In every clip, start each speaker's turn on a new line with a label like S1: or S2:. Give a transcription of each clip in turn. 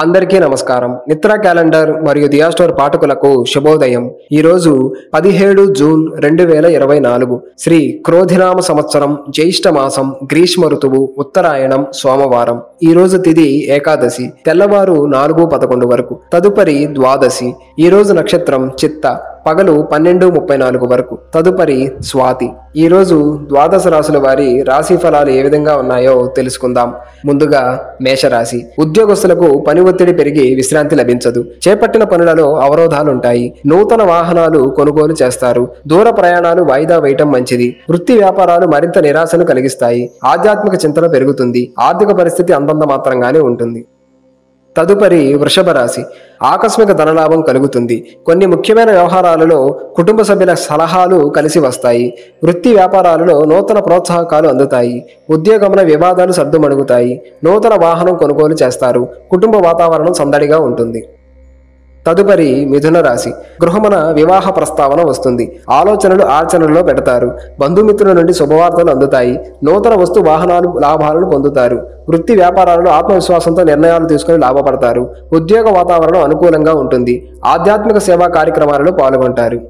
S1: అందరికీ నమస్కారం. నిత్ర క్యాలెండర్ మరియు దియా స్టోర్ పాఠకులకు శుభోదయం. ఈరోజు 17 జూన్ 2024 శ్రీ క్రోధినామ సంవత్సరం, జ్యేష్ఠ మాసం, గ్రీష్మ ఋతువు, ఉత్తరాయణం, సోమవారం. ఈ రోజు తిథి ఏకాదశి, తెల్లవారు 4:11 వరకు. తదుపరి ద్వాదశి. ఈ రోజు నక్షత్రం చిత్త, పగలు 12:34 వరకు. తదుపరి స్వాతి. ఈ రోజు ద్వాదశ రాశుల వారి రాశి ఫలాలు ఏ విధంగా ఉన్నాయో తెలుసుకుందాం. ముందుగా మేషరాశి. ఉద్యోగస్తులకు పని ఒత్తిడి పెరిగి విశ్రాంతి లభించదు. చేపట్టిన పనులలో అవరోధాలుంటాయి. నూతన వాహనాలు కొనుగోలు చేస్తారు. దూర ప్రయాణాలు వాయిదా వేయటం మంచిది. వృత్తి వ్యాపారాలు మరింత నిరాశను కలిగిస్తాయి. ఆధ్యాత్మిక చింతన పెరుగుతుంది. ఆర్థిక పరిస్థితి అంతంత మాత్రంగానే ఉంటుంది. తదుపరి వృషభ రాశి. ఆకస్మిక ధనలాభం కలుగుతుంది. కొన్ని ముఖ్యమైన వ్యవహారాలలో కుటుంబ సభ్యుల సలహాలు కలిసి వస్తాయి. వృత్తి వ్యాపారాలలో నూతన ప్రోత్సాహకాలు అందుతాయి. ఉద్యోగమున వివాదాలు సర్దుమణుగుతాయి. నూతన వాహనం కొనుగోలు చేస్తారు. కుటుంబ వాతావరణం సందడిగా ఉంటుంది. తదుపరి మిథున రాశి. గృహమున వివాహ ప్రస్తావన వస్తుంది. ఆలోచనలు ఆచరణలో పెడతారు. బంధుమిత్రుల నుండి శుభవార్తలు అందుతాయి. నూతన వస్తు వాహనాలు లాభాలను పొందుతారు. వృత్తి వ్యాపారాలలో ఆత్మవిశ్వాసంతో నిర్ణయాలు తీసుకుని లాభపడతారు. ఉద్యోగ వాతావరణం అనుకూలంగా ఉంటుంది. ఆధ్యాత్మిక సేవా కార్యక్రమాలలో పాల్గొంటారు.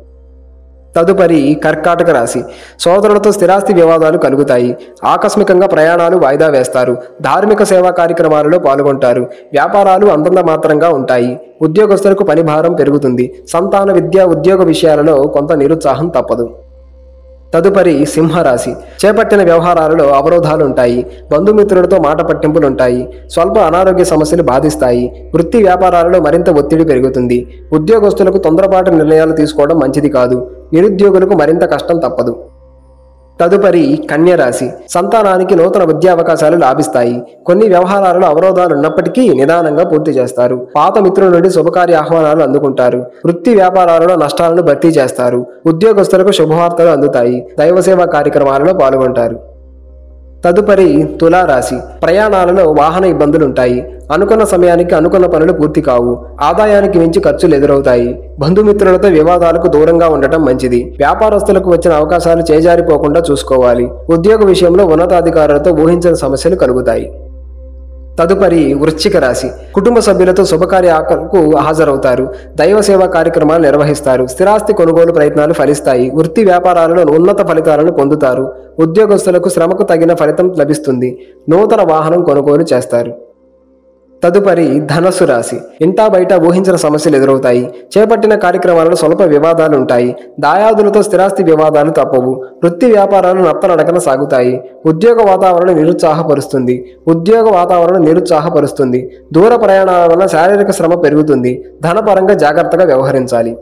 S1: తదుపరి కర్కాటక రాశి. సోదరులతో స్థిరాస్తి వివాదాలు కలుగుతాయి. ఆకస్మికంగా ప్రయాణాలు వాయిదా వేస్తారు. ధార్మిక సేవా కార్యక్రమాలలో పాల్గొంటారు. వ్యాపారాలు అంతంత మాత్రంగా ఉంటాయి. ఉద్యోగస్తులకు పని భారం పెరుగుతుంది. సంతాన విద్య, ఉద్యోగ విషయాలలో కొంత నిరుత్సాహం తప్పదు. తదుపరి సింహరాశి. చేపట్టిన వ్యవహారాలలో అవరోధాలుంటాయి. బంధుమిత్రులతో మాట పట్టింపులుంటాయి. స్వల్ప అనారోగ్య సమస్యలు బాధిస్తాయి. వృత్తి వ్యాపారాలలో మరింత ఒత్తిడి పెరుగుతుంది. ఉద్యోగస్తులకు తొందరపాటు నిర్ణయాలు తీసుకోవడం మంచిది కాదు. నిరుద్యోగులకు మరింత కష్టం తప్పదు. తదుపరి కన్యరాశి. సంతానానికి నూతన విద్యావకాశాలు లాభిస్తాయి. కొన్ని వ్యవహారాలలో అవరోధాలు ఉన్నప్పటికీ నిదానంగా పూర్తి చేస్తారు. పాత మిత్రుల నుండి శుభకార్య ఆహ్వానాలు అందుకుంటారు. వృత్తి వ్యాపారాలలో నష్టాలను భర్తీ చేస్తారు. ఉద్యోగస్తులకు శుభవార్తలు అందుతాయి. దైవసేవా కార్యక్రమాలలో పాల్గొంటారు. తదుపరి తులారాశి. ప్రయాణాలలో వాహన ఇబ్బందులుంటాయి. అనుకున్న సమయానికి అనుకున్న పనులు పూర్తి కావు. ఆదాయానికి మించి ఖర్చులు ఎదురవుతాయి. బంధుమిత్రులతో వివాదాలకు దూరంగా ఉండటం మంచిది. వ్యాపారస్తులకు వచ్చిన అవకాశాలు చేజారిపోకుండా చూసుకోవాలి. ఉద్యోగ విషయంలో ఉన్నతాధికారులతో ఊహించని సమస్యలు కలుగుతాయి. తదుపరి వృశ్చిక రాశి. కుటుంబ సభ్యులతో శుభకార్యాలకు హాజరవుతారు. దైవ సేవా కార్యక్రమాలు నిర్వహిస్తారు. స్థిరాస్తి కొనుగోలు ప్రయత్నాలు ఫలిస్తాయి. వృత్తి వ్యాపారాలలో ఉన్నత ఫలితాలను పొందుతారు. ఉద్యోగస్తులకు శ్రమకు తగిన ఫలితం లభిస్తుంది. నూతన వాహనం కొనుగోలు చేస్తారు. తదుపరి ధనస్సు రాశి. ఇంటా బయట ఊహించిన సమస్యలు ఎదురవుతాయి. చేపట్టిన కార్యక్రమాలలో స్వల్ప వివాదాలు ఉంటాయి. దాయాదులతో స్థిరాస్తి వివాదాలు తప్పవు. వృత్తి వ్యాపారాలు నత్తనడకన సాగుతాయి. ఉద్యోగ వాతావరణం నిరుత్సాహపరుస్తుంది. దూర ప్రయాణాల వల్ల శారీరక శ్రమ పెరుగుతుంది. ధనపరంగా జాగ్రత్తగా వ్యవహరించాలి.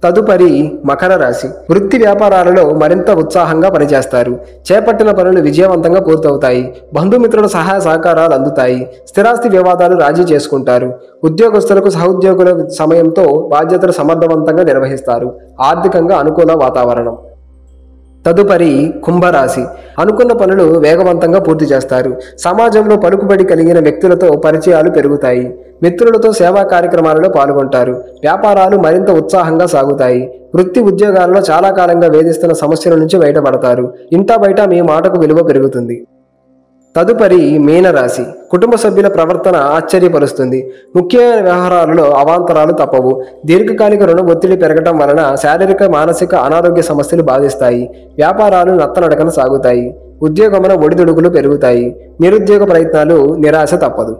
S1: తదుపరి మకర రాశి. వృత్తి వ్యాపారాలలో మరింత ఉత్సాహంగా పనిచేస్తారు. చేపట్టిన పనులు విజయవంతంగా పూర్తవుతాయి. బంధుమిత్రుల సహాయ సహకారాలు అందుతాయి. స్థిరాస్తి వివాదాలు రాజీ చేసుకుంటారు. ఉద్యోగస్తులకు సహోద్యోగుల సమయంతో బాధ్యతలు సమర్థవంతంగా నిర్వహిస్తారు. ఆర్థికంగా అనుకూల వాతావరణం. తదుపరి కుంభరాశి. అనుకున్న పనులు వేగవంతంగా పూర్తి చేస్తారు. సమాజంలో పలుకుబడి కలిగిన వ్యక్తులతో పరిచయాలు పెరుగుతాయి. మిత్రులతో సేవా కార్యక్రమాలలో పాల్గొంటారు. వ్యాపారాలు మరింత ఉత్సాహంగా సాగుతాయి. వృత్తి ఉద్యోగాలలో చాలా కాలంగా వేధిస్తున్న సమస్యల నుంచి బయటపడతారు. ఇంటా బయట మీ మాటకు విలువ పెరుగుతుంది. తదుపరి మీనరాశి. కుటుంబ సభ్యుల ప్రవర్తన ఆశ్చర్యపరుస్తుంది. ముఖ్యమైన వ్యవహారాలలో అవాంతరాలు తప్పవు. దీర్ఘకాలిక రుణ ఒత్తిడి పెరగటం వలన శారీరక, మానసిక అనారోగ్య సమస్యలు బాధిస్తాయి. వ్యాపారాలు నత్తనడకన సాగుతాయి. ఉద్యోగమున ఒడిదుడుకులు పెరుగుతాయి. నిరుద్యోగ ప్రయత్నాలు నిరాశ తప్పదు.